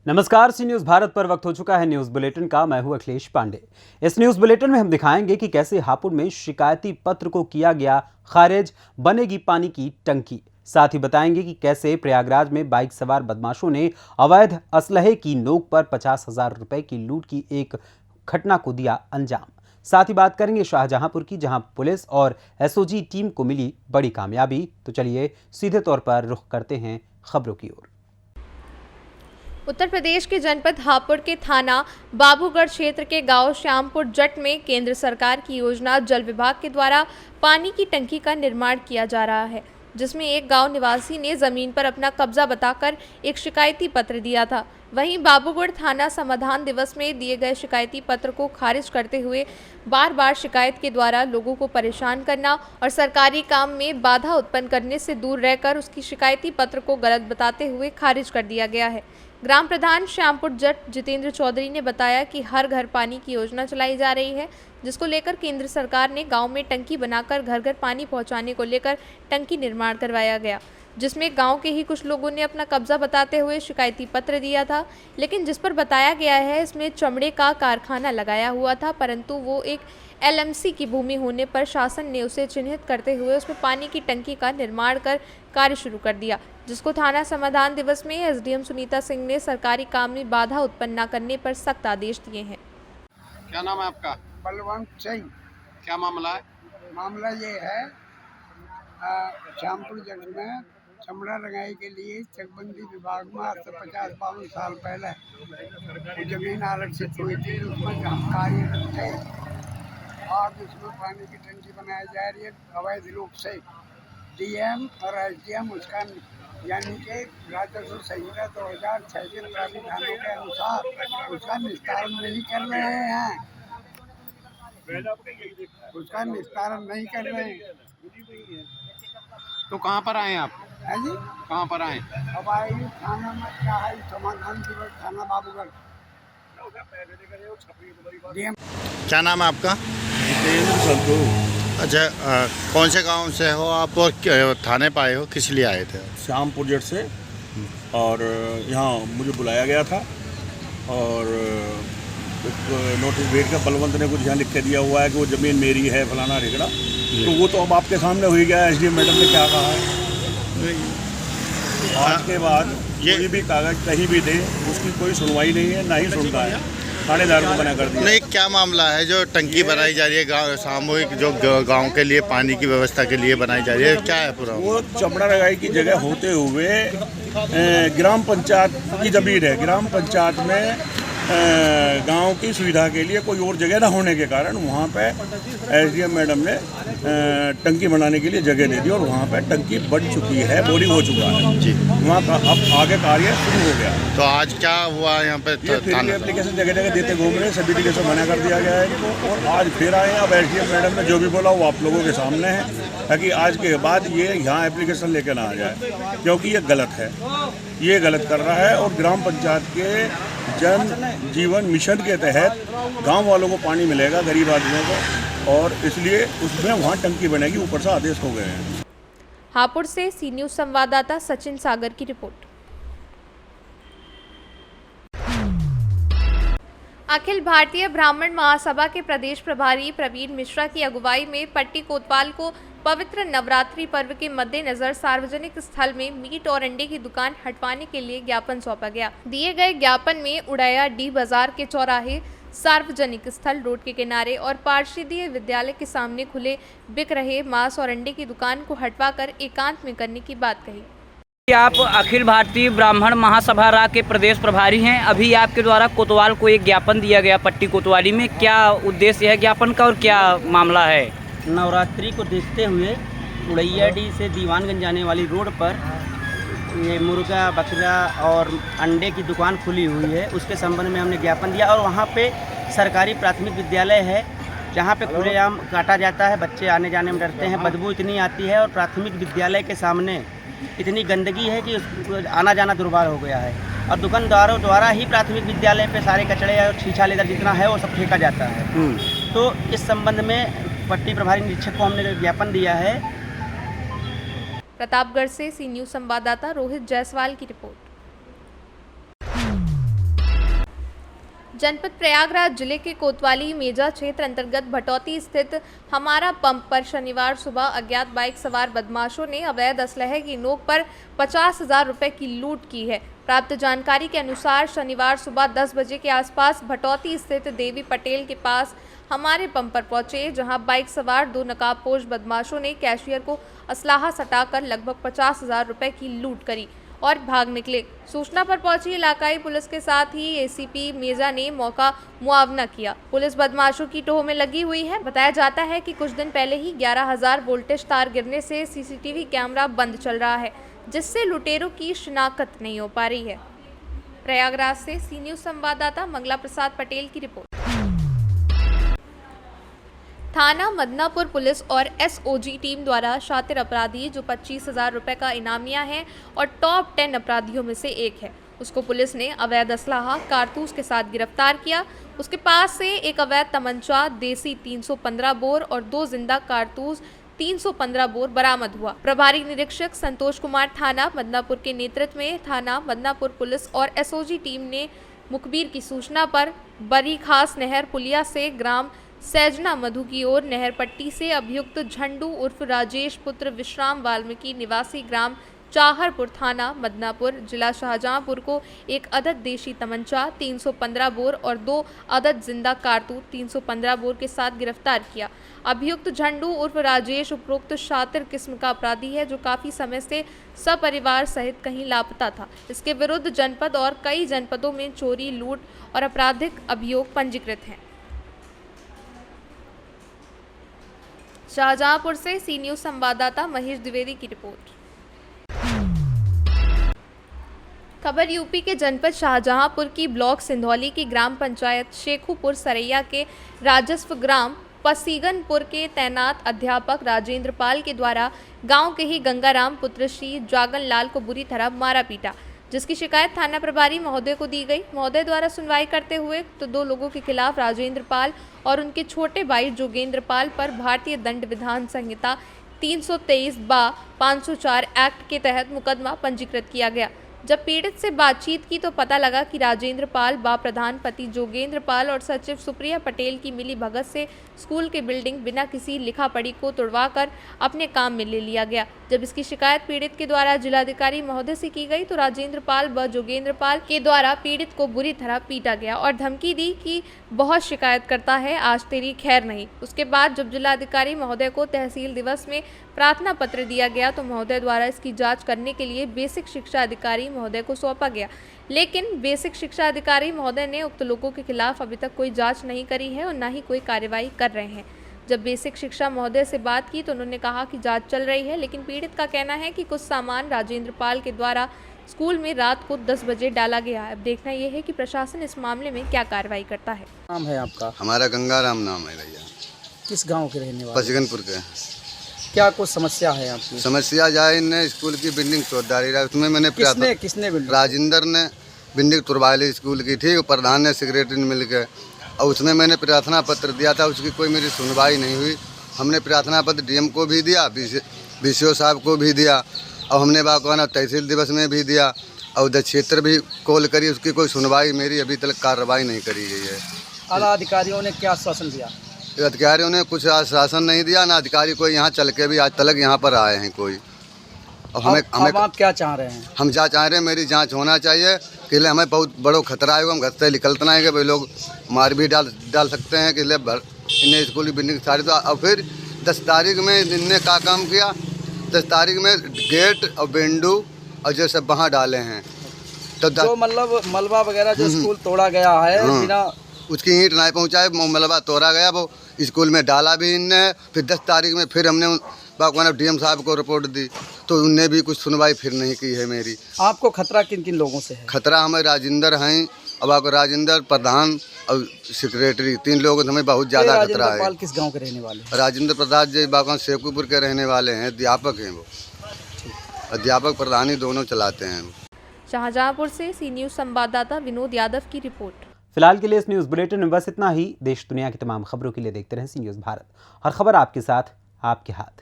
नमस्कार, सी न्यूज भारत पर वक्त हो चुका है न्यूज बुलेटिन का। मैं हूं अखिलेश पांडे। इस न्यूज बुलेटिन में हम दिखाएंगे कि कैसे हापुड़ में शिकायती पत्र को किया गया खारिज, बनेगी पानी की टंकी। साथ ही बताएंगे कि कैसे प्रयागराज में बाइक सवार बदमाशों ने अवैध असलहे की नोक पर 50,000 रुपए की लूट की एक घटना को दिया अंजाम। साथ ही बात करेंगे शाहजहांपुर की, जहां पुलिस और एसओजी टीम को मिली बड़ी कामयाबी। तो चलिए सीधे तौर पर रुख करते हैं खबरों की ओर। उत्तर प्रदेश के जनपद हापुड़ के थाना बाबूगढ़ क्षेत्र के गांव श्यामपुर जट में केंद्र सरकार की योजना जल विभाग के द्वारा पानी की टंकी का निर्माण किया जा रहा है, जिसमें एक गांव निवासी ने जमीन पर अपना कब्जा बताकर एक शिकायती पत्र दिया था। वहीं बाबूगढ़ थाना समाधान दिवस में दिए गए शिकायती पत्र को खारिज करते हुए बार बार शिकायत के द्वारा लोगों को परेशान करना और सरकारी काम में बाधा उत्पन्न करने से दूर रहकर उसकी शिकायती पत्र को गलत बताते हुए खारिज कर दिया गया है। ग्राम प्रधान श्यामपुर जट जितेंद्र चौधरी ने बताया कि हर घर पानी की योजना चलाई जा रही है, जिसको लेकर केंद्र सरकार ने गांव में टंकी बनाकर घर घर पानी पहुंचाने को लेकर टंकी निर्माण करवाया गया, जिसमें गांव के ही कुछ लोगों ने अपना कब्जा बताते हुए शिकायती पत्र दिया था। लेकिन जिस पर बताया गया है इसमें चमड़े का कारखाना लगाया हुआ था, परंतु वो एक एलएमसी की भूमि होने पर शासन ने उसे चिन्हित करते हुए उसमें पानी की टंकी का निर्माण कर कार्य शुरू कर दिया, जिसको थाना समाधान दिवस में एसडीएम सुनीता सिंह ने सरकारी काम में बाधा उत्पन्न न करने पर सख्त आदेश दिए हैं। क्या नाम है आपका? बलवंत सिंह। क्या मामला है? मामला ये है, श्यामपुर जट में चमड़ा रंगाई के लिए चकबंदी विभाग में आज से 50-52 साल पहले वो जमीन आरक्षित हुई थी, उसमें हम कार्यरत थे। आज उसमें पानी की टंकी बनाई जा रही है अवैध रूप से। डीएम और एसडीएम उसका यानी कि राजस्व संहिता 2006 के प्राविधानों के अनुसार उसका निस्तारण नहीं कर रहे हैं। उसका निस्तारण नहीं कर रहे हैं। तो कहाँ पर आए आप? है जी, कहाँ पर आए? अब आई थाना में क्या है, समाधान दिवस थाना बाबूगढ़। डीएम। क्या नाम है आपका? जितेंद्र संधू। अच्छा, कौन से गांव से हो आप और थाने पे आए हो, किस लिए आए थे? श्यामपुर जट से। और यहाँ मुझे बुलाया गया था और एक नोटिस भेज कर बलवंत ने कुछ यहाँ लिख के दिया हुआ है कि वो ज़मीन मेरी है, फलाना रिगड़ा। तो वो तो अब आपके सामने हो ही गया। एसडीएम मैडम ने क्या कहा है, आज के बाद कोई भी कागज कहीं भी दे उसकी कोई सुनवाई नहीं है, ना ही सुनता है। थानेदार को मना कर दिया। नहीं, क्या मामला है जो टंकी बनाई जा रही है गाँव सामूहिक, जो गांव के लिए पानी की व्यवस्था के लिए बनाई जा रही है, क्या है पूरा? वो चमड़ा रंगाई की जगह होते हुए ग्राम पंचायत की ज़मीन है। ग्राम पंचायत में गांव की सुविधा के लिए कोई और जगह ना होने के कारण वहाँ पे एसडीएम मैडम ने टंकी बनाने के लिए जगह दे दी और वहाँ पे टंकी बन चुकी है, बोरिंग हो चुका है जी। वहाँ का अब आगे कार्य शुरू हो गया। तो आज क्या हुआ यहाँ पे? फिर एप्लीकेशन जगह जगह देते घूम रहे हैं, सभी जगह से मना कर दिया गया है इनको। और आज फिर आए हैं। अब एसडीएम मैडम ने जो भी बोला वो आप लोगों के सामने है, ताकि आज के बाद ये यहाँ एप्लीकेशन लेकर ना आ जाए, क्योंकि ये गलत है, ये गलत कर रहा है। और ग्राम पंचायत के जन जीवन मिशन के तहत गांव वालों को पानी मिलेगा, गरीब आदमियों को, और इसलिए उसमें वहाँ टंकी बनेगी। ऊपर से आदेश हो गए हैं। हापुड़ से सी न्यूज संवाददाता सचिन सागर की रिपोर्ट। अखिल भारतीय ब्राह्मण महासभा के प्रदेश प्रभारी प्रवीण मिश्रा की अगुवाई में पट्टी कोतवाल को पवित्र नवरात्रि पर्व के मद्देनजर सार्वजनिक स्थल में मीट और अंडे की दुकान हटवाने के लिए ज्ञापन सौंपा गया। दिए गए ज्ञापन में उड़ैया डी बाजार के चौराहे, सार्वजनिक स्थल, रोड के किनारे और पार्षदीय विद्यालय के सामने खुले बिक रहे मांस और अंडे की दुकान को हटवाकर एकांत में करने की बात कही। आप अखिल भारतीय ब्राह्मण महासभा रा के प्रदेश प्रभारी हैं। अभी आपके द्वारा कोतवाल को एक ज्ञापन दिया गया पट्टी कोतवाली में, क्या उद्देश्य है ज्ञापन का और क्या मामला है? नवरात्रि को देखते हुए उड़ैया डी से दीवानगंज जाने वाली रोड पर ये मुर्गा, बकरा और अंडे की दुकान खुली हुई है, उसके संबंध में हमने ज्ञापन दिया। और वहाँ पे सरकारी प्राथमिक विद्यालय है जहाँ पे खुलेआम काटा जाता है, बच्चे आने जाने में डरते हैं, बदबू इतनी आती है और प्राथमिक विद्यालय के सामने इतनी गंदगी है कि आना जाना दुर्वार हो गया है। और दुकानदारों द्वारा ही प्राथमिक विद्यालय पे सारे कचड़े और छीछा लेदर जितना है वो सब फेंका जाता है। तो इस संबंध में पट्टी प्रभारी निरीक्षक को हमने ज्ञापन दिया है। प्रतापगढ़ से सी न्यूज संवाददाता रोहित जायसवाल की रिपोर्ट। जनपद प्रयागराज जिले के कोतवाली मेजा क्षेत्र अंतर्गत भटौती स्थित हमारा पंप पर शनिवार सुबह अज्ञात बाइक सवार बदमाशों ने अवैध असलहे की नोक पर 50,000 रुपए की लूट की है। प्राप्त जानकारी के अनुसार शनिवार सुबह 10 बजे के आसपास भटौती स्थित देवी पटेल के पास हमारे पंप पर पहुंचे, जहां बाइक सवार 2 नकाबपोश बदमाशों ने कैशियर को असलाहा सटाकर लगभग 50,000 रुपए की लूट करी और भाग निकले। सूचना पर पहुंची इलाकाई पुलिस के साथ ही एसीपी मेजा ने मौका मुआवना किया। पुलिस बदमाशों की टोह में लगी हुई है। बताया जाता है कि कुछ दिन पहले ही 11,000 वोल्टेज तार गिरने से सीसीटीवी कैमरा बंद चल रहा है, जिससे लुटेरों की शिनाख्त नहीं हो पा रही है। प्रयागराज से सी न्यूज संवाददाता मंगला प्रसाद पटेल की रिपोर्ट। थाना मदनापुर पुलिस और एसओजी टीम द्वारा शातिर अपराधी जो 25,000 रुपए का इनामिया है और टॉप 10 अपराधियों में से एक है, उसको पुलिस ने अवैध असलाहा कारतूस के साथ गिरफ्तार किया। उसके पास से एक अवैध तमंचा देसी 315 बोर और 2 जिंदा कारतूस 315 बोर बरामद हुआ। प्रभारी निरीक्षक संतोष कुमार थाना मदनापुर के नेतृत्व में थाना मदनापुर पुलिस और एसओजी टीम ने मुखबिर की सूचना पर बरी खास नहर पुलिया से ग्राम सैजना मधु की ओर नहर पट्टी से अभियुक्त झंडू उर्फ राजेश पुत्र विश्राम वाल्मीकि निवासी ग्राम चाहरपुर थाना मदनापुर जिला शाहजहांपुर को एक अदद देशी तमंचा 315 बोर और 2 अदद जिंदा कारतूस 315 बोर के साथ गिरफ्तार किया। अभियुक्त झंडू उर्फ राजेश उपरोक्त शातिर किस्म का अपराधी है, जो काफी समय से सपरिवार सहित कहीं लापता था। इसके विरुद्ध जनपद और कई जनपदों में चोरी, लूट और आपराधिक अभियोग पंजीकृत हैं। शाहजहांपुर से सी न्यूज संवाददाता महेश द्विवेदी की रिपोर्ट। खबर यूपी के जनपद शाहजहांपुर की ब्लॉक सिंधौली की ग्राम पंचायत शेखुपुर सरैया के राजस्व ग्राम पसीगनपुर के तैनात अध्यापक राजेंद्र पाल के द्वारा गांव के ही गंगाराम पुत्र श्री जागन लाल को बुरी तरह मारा पीटा, जिसकी शिकायत थाना प्रभारी महोदय को दी गई। महोदय द्वारा सुनवाई करते हुए तो 2 लोगों के खिलाफ राजेंद्र पाल और उनके छोटे भाई जोगेंद्र पाल पर भारतीय दंड विधान संहिता 323/504 एक्ट के तहत मुकदमा पंजीकृत किया गया। जब पीड़ित से बातचीत की तो पता लगा कि राजेंद्र पाल प्रधान पति जोगेंद्र पाल और सचिव सुप्रिया पटेल की मिली भगत से स्कूल की बिल्डिंग बिना किसी लिखा पढ़ी को तुड़वाकर अपने काम में ले लिया गया। जब इसकी शिकायत पीड़ित के द्वारा जिलाधिकारी महोदय से की गई तो राजेंद्र पाल व जोगेंद्र पाल के द्वारा पीड़ित को बुरी तरह पीटा गया और धमकी दी कि बहुत शिकायत करता है, आज तेरी खैर नहीं। उसके बाद जब जिलाधिकारी महोदय को तहसील दिवस में प्रार्थना पत्र दिया गया तो महोदय द्वारा इसकी जांच करने के लिए बेसिक शिक्षा अधिकारी महोदय को सौंपा गया, लेकिन बेसिक शिक्षा अधिकारी महोदय ने उक्त लोगों के खिलाफ अभी तक कोई जांच नहीं करी है और न ही कोई कार्रवाई कर रहे हैं। जब बेसिक शिक्षा महोदय से बात की तो उन्होंने कहा कि जांच चल रही है, लेकिन पीड़ित का कहना है कि कुछ सामान राजेंद्र पाल के द्वारा स्कूल में रात को 10 बजे डाला गया है। अब देखना यह है कि प्रशासन इस मामले में क्या कार्रवाई करता है। नाम है आपका? हमारा गंगाराम नाम है भैया। किस गांव के रहने वाले? पसीगनपुर के। क्या कुछ समस्या है आपकी? समस्या जाए ने स्कूल की बिल्डिंग तोड़दारी रहा, उसमें मैंने किसने बिल्डिंग? राजेंद्र ने बिल्डिंग तुड़वा ली स्कूल की, ठीक। प्रधान ने सेक्रेटरी ने मिल के, और उसमें मैंने प्रार्थना पत्र दिया था, उसकी कोई मेरी सुनवाई नहीं हुई। हमने प्रार्थना पत्र डीएम को भी दिया, बीसीओ साहब को भी दिया, और हमने बाकाना तहसील दिवस में भी दिया, और उधर क्षेत्र भी कॉल करी, उसकी कोई सुनवाई मेरी अभी तक कार्रवाई नहीं करी गई है। आला अधिकारियों ने क्या आश्वासन दिया? अधिकारियों ने कुछ आश्वासन नहीं दिया, ना अधिकारी कोई यहाँ चल के भी आज तक यहाँ पर आए हैं कोई। और हमें आप क्या चाह रहे हैं? हम क्या चाह रहे हैं, मेरी जांच होना चाहिए कि हमें बहुत बड़ो खतरा है, हम घर से निकलतना है कि भाई लोग मार भी डाल सकते हैं कि इन्हें स्कूल की बिल्डिंग सारी। तो और फिर 10 तारीख में इनने क्या काम किया, 10 तारीख में गेट और बेंडू और जो सब वहाँ डाले हैं, तो जो मतलब मलबा वगैरह जो स्कूल तोड़ा गया है बिना उसकी ईंट नहीं पहुँचाए, मलबा तोड़ा गया, वो स्कूल में डाला भी इनने। फिर 10 तारीख में फिर हमने डीएम साहब को रिपोर्ट दी तो उनने भी कुछ सुनवाई फिर नहीं की है मेरी। आपको खतरा किन किन लोगों से है? खतरा हमें राजेंद्र हैं, अब आपको राजेंद्र प्रधान और सेक्रेटरी, 3 लोगों से हमें बहुत ज़्यादा खतरा है। पाल किस गांव के रहने वाले हैं? राजेंद्र प्रसाद जी बागवान शेखुपुर के रहने वाले हैं, अध्यापक हैं वो, अध्यापक प्रधानी दोनों चलाते हैं। शाहजहांपुर से सी न्यूज संवाददाता विनोद यादव की रिपोर्ट। फिलहाल के लिए इस न्यूज़ बुलेटिन में बस इतना ही। देश दुनिया की तमाम खबरों के लिए देखते रहें सी न्यूज़ भारत। हर खबर आपके साथ, आपके हाथ।